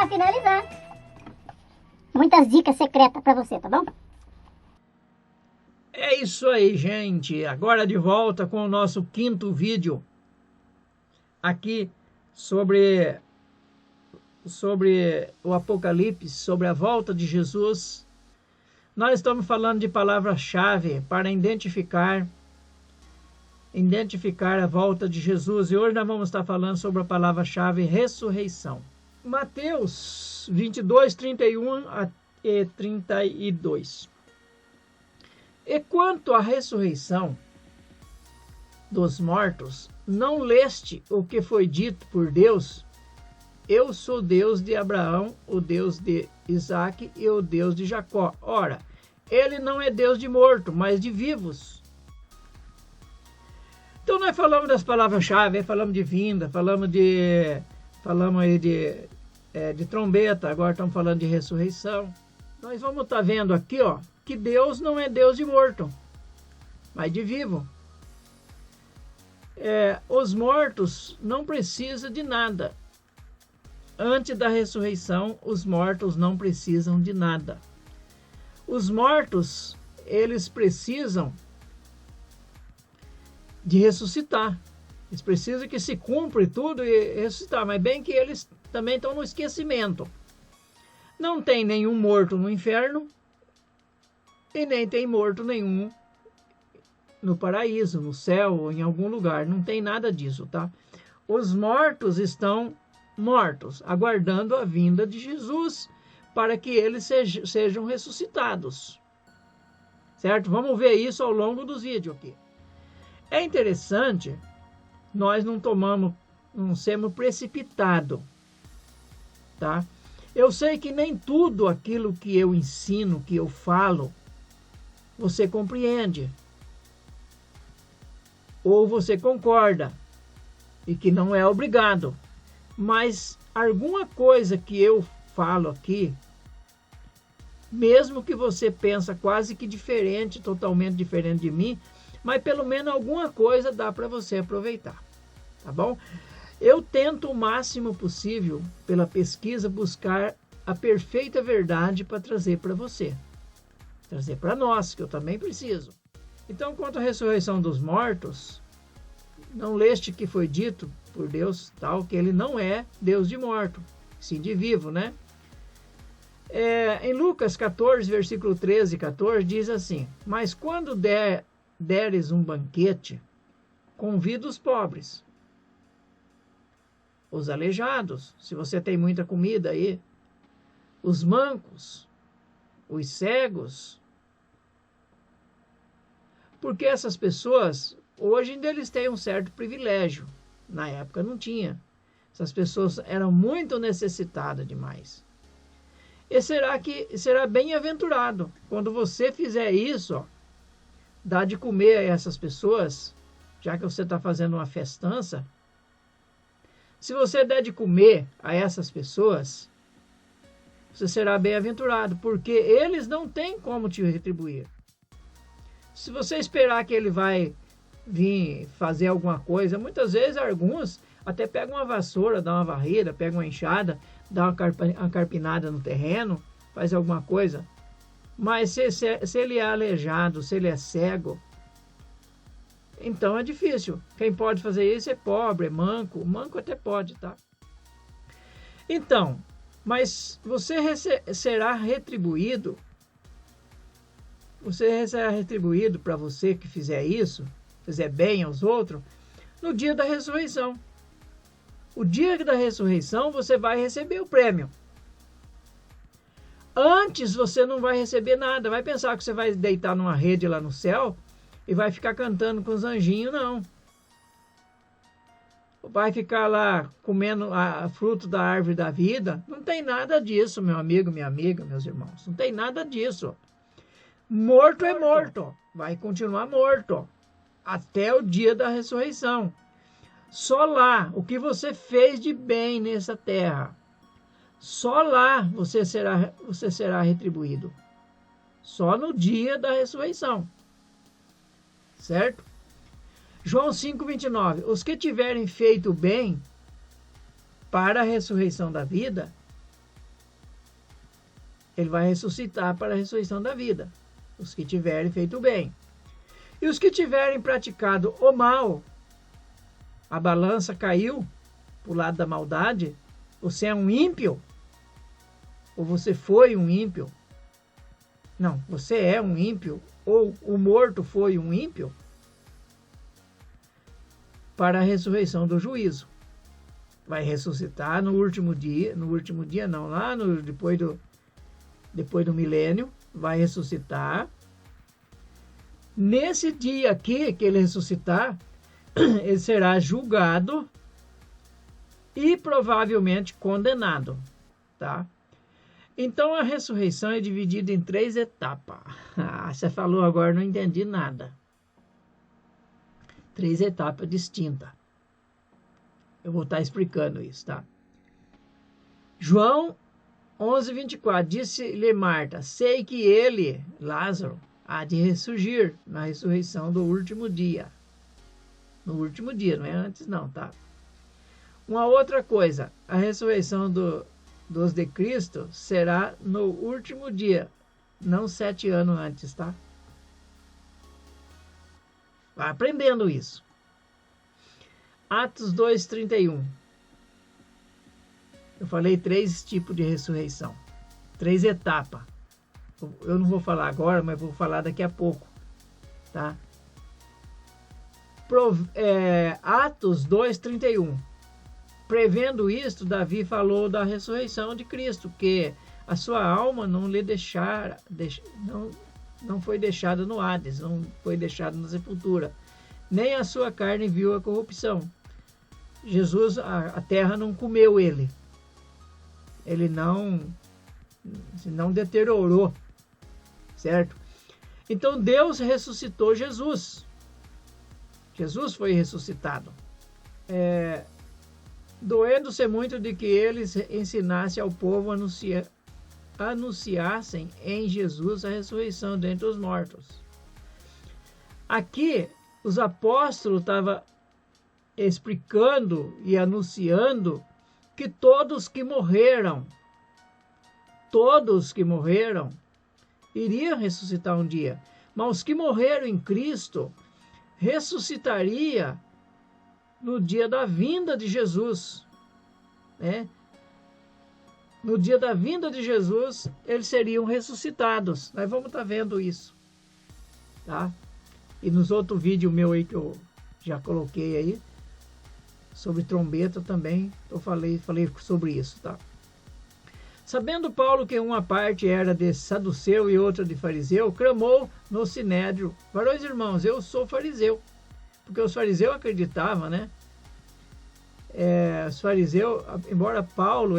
para finalizar, muitas dicas secretas para você, tá bom? É isso aí, gente. Agora de volta com o nosso 5º vídeo aqui sobre o Apocalipse, sobre a volta de Jesus. Nós estamos falando de palavra-chave para identificar a volta de Jesus. E hoje nós vamos estar falando sobre a palavra-chave ressurreição. Mateus 22, 31 e 32. E quanto à ressurreição dos mortos, não leste o que foi dito por Deus? Eu sou Deus de Abraão, o Deus de Isaque e o Deus de Jacó. Ora, ele não é Deus de morto, mas de vivos. Então nós falamos das palavras-chave, falamos de vinda, falamos aí de trombeta, agora estamos falando de ressurreição. Nós vamos estar vendo aqui, ó, que Deus não é Deus de morto, mas de vivo. Os mortos não precisam de nada. Antes da ressurreição, os mortos não precisam de nada. Os mortos, eles precisam de ressuscitar. Eles precisam que se cumpra tudo e ressuscitar, mas bem que eles também estão no esquecimento. Não tem nenhum morto no inferno e nem tem morto nenhum no paraíso, no céu ou em algum lugar. Não tem nada disso, tá? Os mortos estão mortos, aguardando a vinda de Jesus para que eles sejam ressuscitados. Certo? Vamos ver isso ao longo dos vídeos aqui. É interessante, nós não sermos precipitados, tá? Eu sei que nem tudo aquilo que eu ensino, que eu falo, você compreende. Ou você concorda. E que não é obrigado. Mas alguma coisa que eu falo aqui, mesmo que você pensa quase que diferente, totalmente diferente de mim, mas pelo menos alguma coisa dá para você aproveitar, tá bom? Eu tento o máximo possível, pela pesquisa, buscar a perfeita verdade para trazer para você. Trazer para nós, que eu também preciso. Então, quanto à ressurreição dos mortos, não leste que foi dito por Deus, tal, que ele não é Deus de morto, sim de vivo, né? Em Lucas 14, versículo 13 e 14, diz assim: mas quando deres um banquete, convida os pobres, os aleijados, se você tem muita comida aí, os mancos, os cegos, porque essas pessoas, hoje ainda eles têm um certo privilégio, na época não tinha. Essas pessoas eram muito necessitadas demais. E será bem-aventurado quando você fizer isso, ó, dá de comer a essas pessoas, já que você está fazendo uma festança. Se você der de comer a essas pessoas, você será bem-aventurado, porque eles não têm como te retribuir. Se você esperar que ele vai vir fazer alguma coisa, muitas vezes alguns até pegam uma vassoura, dá uma varrida, pega uma enxada, dá uma carpinada no terreno, faz alguma coisa. Mas se ele é aleijado, se ele é cego, então é difícil. Quem pode fazer isso é pobre, é manco. O manco até pode, tá? Então, mas você será retribuído. Você será retribuído para você que fizer isso, fizer bem aos outros, no dia da ressurreição. O dia da ressurreição você vai receber o prêmio. Antes você não vai receber nada. Vai pensar que você vai deitar numa rede lá no céu e vai ficar cantando com os anjinhos, não. Vai ficar lá comendo a fruto da árvore da vida. Não tem nada disso, meu amigo, minha amiga, meus irmãos. Não tem nada disso. Morto é morto. Vai continuar morto até o dia da ressurreição. Só lá, o que você fez de bem nessa terra, só lá você será retribuído. Só no dia da ressurreição. Certo? João 5,29. Os que tiverem feito bem para a ressurreição da vida, ele vai ressuscitar para a ressurreição da vida. Os que tiverem feito o bem. E os que tiverem praticado o mal, a balança caiu para o lado da maldade, você é um ímpio, ou você foi um ímpio, não, você é um ímpio, ou o morto foi um ímpio, para a ressurreição do juízo. Vai ressuscitar no último dia não, lá depois do milênio, vai ressuscitar. Nesse dia aqui que ele ressuscitar, ele será julgado e provavelmente condenado, tá? Então a ressurreição é dividida em 3 etapas. Você falou agora, não entendi nada. 3 etapas distintas. Eu vou estar explicando isso, tá? João 11:24, disse-lhe Marta, sei que ele, Lázaro, há de ressurgir na ressurreição do último dia. No último dia, não é antes não, tá? Uma outra coisa, a ressurreição dos de Cristo será no último dia, não 7 anos antes, tá? Vai aprendendo isso. Atos 2:31. Eu falei 3 tipos de ressurreição. 3 etapas. Eu não vou falar agora, mas vou falar daqui a pouco. Tá? Atos 2:31. Prevendo isto, Davi falou da ressurreição de Cristo, que a sua alma não foi deixada no Hades, não foi deixada na sepultura, nem a sua carne viu a corrupção. Jesus, a terra não comeu ele. Ele não deteriorou, certo? Então Deus ressuscitou Jesus. Jesus foi ressuscitado. Doendo-se muito de que eles ensinassem ao povo anunciassem em Jesus a ressurreição dentre os mortos. Aqui, os apóstolos estavam explicando e anunciando que todos que morreram, iriam ressuscitar um dia. Mas os que morreram em Cristo ressuscitaria no dia da vinda de Jesus, né? No dia da vinda de Jesus, eles seriam ressuscitados. Nós vamos estar vendo isso, tá? E nos outros vídeos meu aí que eu já coloquei aí, sobre trombeta também, eu falei sobre isso, tá? Sabendo Paulo que uma parte era de saduceu e outra de fariseu, clamou no sinédrio: varões irmãos, eu sou fariseu. Porque os fariseus acreditavam, né? Os fariseus, embora Paulo,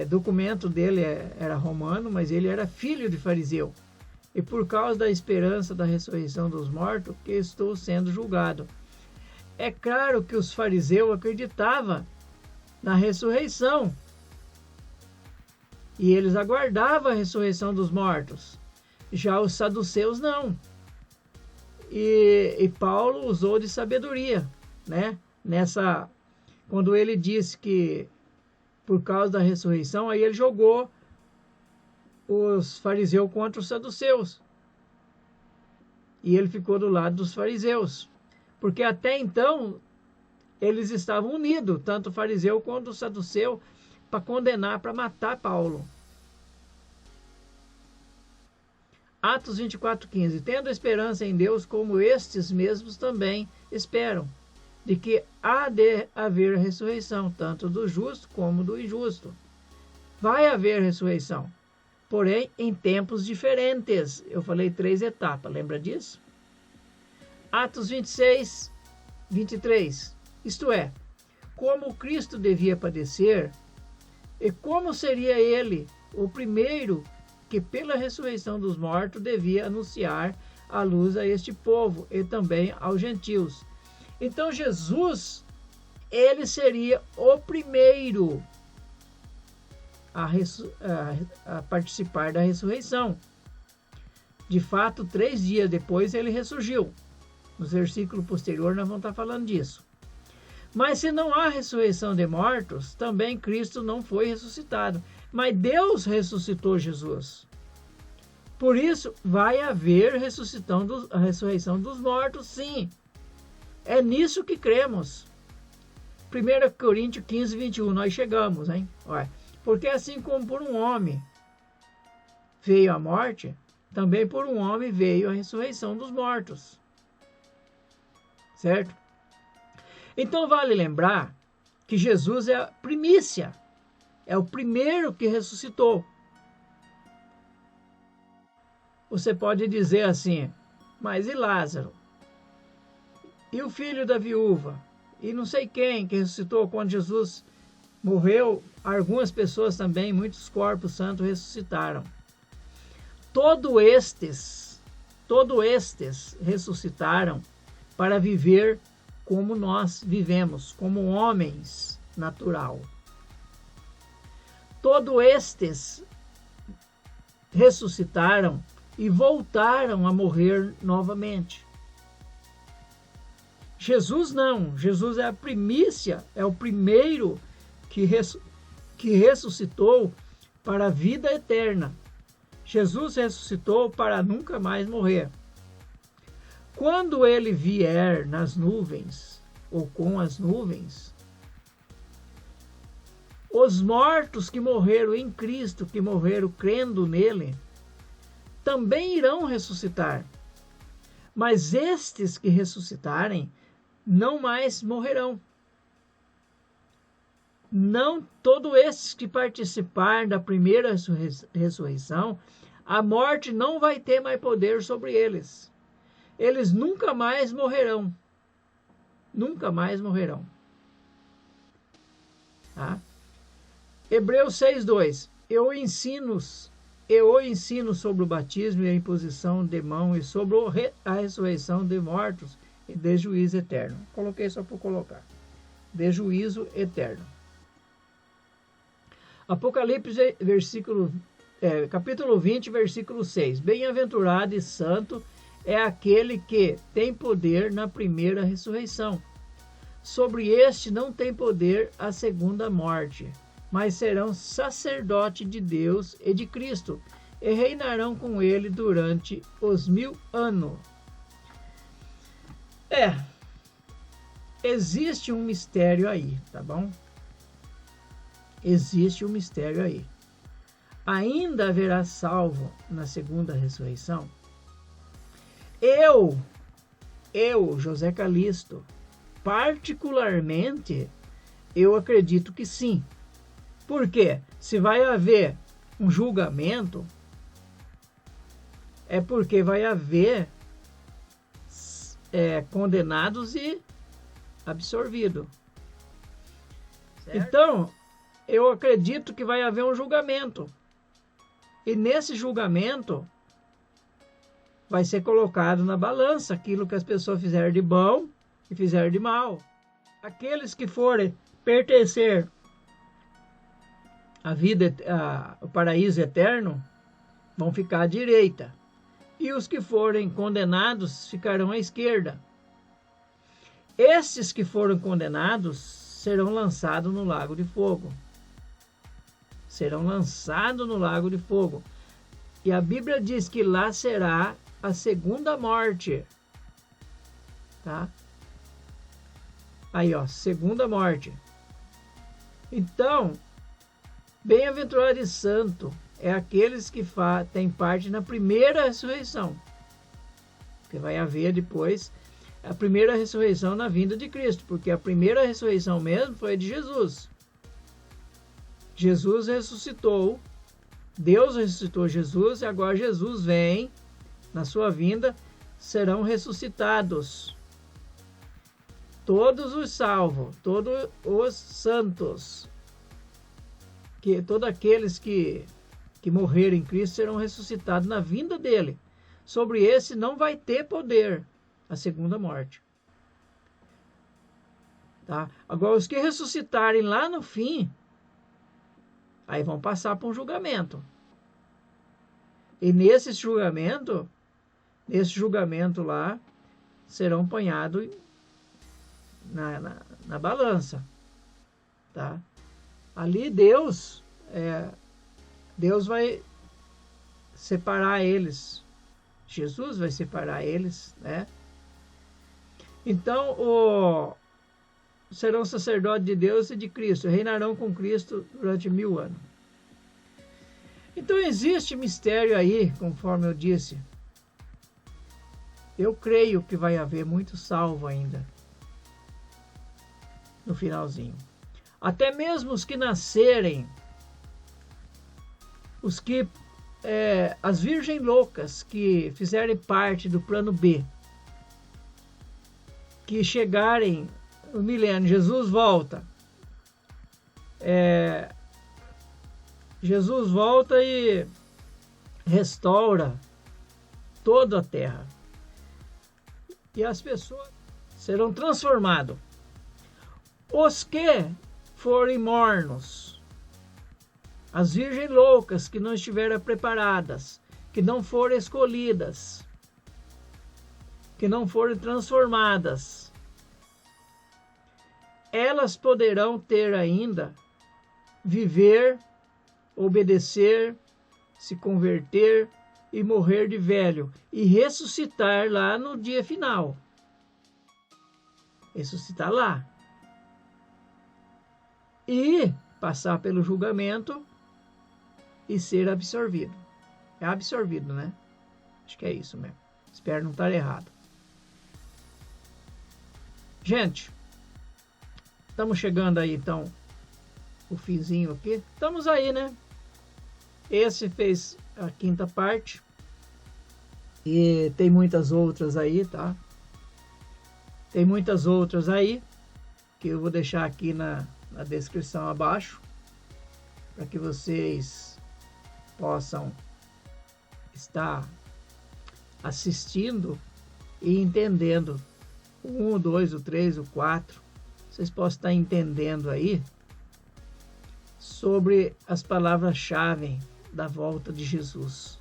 documento dele era romano, mas ele era filho de fariseu. E por causa da esperança da ressurreição dos mortos, que estou sendo julgado. É claro que os fariseus acreditavam na ressurreição. E eles aguardavam a ressurreição dos mortos. Já os saduceus não. E Paulo usou de sabedoria, né? Quando ele disse que por causa da ressurreição, aí ele jogou os fariseus contra os saduceus. E ele ficou do lado dos fariseus. Porque até então, eles estavam unidos, tanto o fariseu quanto o saduceu, para condenar, para matar Paulo. Atos 24:15. Tendo esperança em Deus, como estes mesmos também esperam, de que há de haver ressurreição, tanto do justo como do injusto. Vai haver ressurreição, porém em tempos diferentes. Eu falei 3 etapas, lembra disso? Atos 26:23. Isto é, como Cristo devia padecer, e como seria ele o primeiro que pela ressurreição dos mortos devia anunciar a luz a este povo e também aos gentios. Então Jesus, ele seria o primeiro a participar da ressurreição. De fato, 3 dias depois ele ressurgiu. No versículo posterior nós vamos estar falando disso. Mas se não há ressurreição de mortos, também Cristo não foi ressuscitado. Mas Deus ressuscitou Jesus. Por isso, vai haver a ressurreição dos mortos, sim. É nisso que cremos. 1 Coríntios 15, 21, nós chegamos, hein? Olha, porque assim como por um homem veio a morte, também por um homem veio a ressurreição dos mortos. Certo? Então vale lembrar que Jesus é a primícia, é o primeiro que ressuscitou. Você pode dizer assim, mas e Lázaro? E o filho da viúva? E não sei quem que ressuscitou quando Jesus morreu? Algumas pessoas também, muitos corpos santos ressuscitaram. Todos estes ressuscitaram para viver como nós vivemos, como homens natural. Todos estes ressuscitaram e voltaram a morrer novamente. Jesus não. Jesus é a primícia, é o primeiro que ressuscitou para a vida eterna. Jesus ressuscitou para nunca mais morrer. Quando ele vier nas nuvens, ou com as nuvens, os mortos que morreram em Cristo, que morreram crendo nele, também irão ressuscitar. Mas estes que ressuscitarem, não mais morrerão. Não todos estes que participarem da primeira ressurreição, a morte não vai ter mais poder sobre eles. Eles nunca mais morrerão. Nunca mais morrerão. Tá? Hebreus 6:2. Eu o ensino sobre o batismo e a imposição de mão e sobre a ressurreição de mortos e de juízo eterno. Coloquei só por colocar. De juízo eterno. Apocalipse, capítulo 20, versículo 6. Bem-aventurado e santo é aquele que tem poder na primeira ressurreição. Sobre este não tem poder a segunda morte, mas serão sacerdote de Deus e de Cristo, e reinarão com ele durante os 1000 anos. Existe um mistério aí, tá bom? Existe um mistério aí. Ainda haverá salvo na segunda ressurreição? Eu, José Calixto, particularmente, eu acredito que sim. Por quê? Se vai haver um julgamento, é porque vai haver condenados e absorvidos. Então, eu acredito que vai haver um julgamento. E nesse julgamento vai ser colocado na balança aquilo que as pessoas fizeram de bom e fizeram de mal. Aqueles que forem pertencer à vida, ao paraíso eterno, vão ficar à direita. E os que forem condenados ficarão à esquerda. Estes que foram condenados serão lançados no lago de fogo. Serão lançados no lago de fogo. E a Bíblia diz que lá será a segunda morte. Tá? Aí, ó, segunda morte. Então, bem-aventurado e santo é aqueles que têm parte na primeira ressurreição. Que vai haver depois a primeira ressurreição na vinda de Cristo. Porque a primeira ressurreição mesmo foi de Jesus. Jesus ressuscitou. Deus ressuscitou Jesus e agora Jesus vem, na sua vinda, serão ressuscitados. Todos os salvos, todos os santos, todos aqueles que morreram em Cristo serão ressuscitados na vinda dele. Sobre esse não vai ter poder a segunda morte. Tá? Agora, os que ressuscitarem lá no fim, aí vão passar por um julgamento. E nesse julgamento lá, serão apanhados na balança, tá? Ali Deus vai separar eles, Jesus vai separar eles, né? Então, serão sacerdotes de Deus e de Cristo, reinarão com Cristo durante 1000 anos. Então existe mistério aí, conforme eu disse. Eu creio que vai haver muito salvo ainda no finalzinho. Até mesmo os que nascerem, as virgens loucas que fizerem parte do plano B, que chegarem no milênio, Jesus volta. Jesus volta e restaura toda a terra. E as pessoas serão transformadas. Os que forem mornos, as virgens loucas que não estiverem preparadas, que não forem escolhidas, que não forem transformadas, elas poderão ter ainda, viver, obedecer, se converter e morrer de velho e ressuscitar lá no dia final. Ressuscitar lá. E passar pelo julgamento e ser absorvido. É absorvido, né? Acho que é isso mesmo. Espero não estar errado. Gente, estamos chegando aí então o finzinho aqui. Estamos aí, né? Esse fez a 5ª parte. E tem muitas outras aí, tá? Tem muitas outras aí que eu vou deixar aqui na descrição abaixo para que vocês possam estar assistindo e entendendo o 1, o 2, o 3, o 4. Vocês possam estar entendendo aí sobre as palavras-chave da volta de Jesus.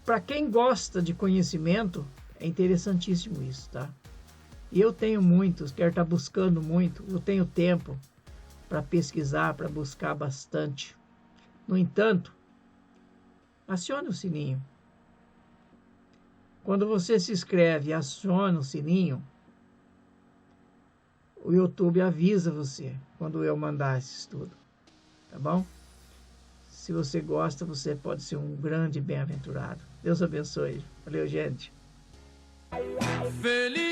Para quem gosta de conhecimento, é interessantíssimo isso, tá? E eu tenho muitos, quero estar buscando muito, eu tenho tempo para pesquisar, para buscar bastante. No entanto, acione o sininho. Quando você se inscreve e aciona o sininho, o YouTube avisa você quando eu mandar esse estudo, tá bom? Se você gosta, você pode ser um grande bem-aventurado. Deus abençoe. Valeu, gente. Feliz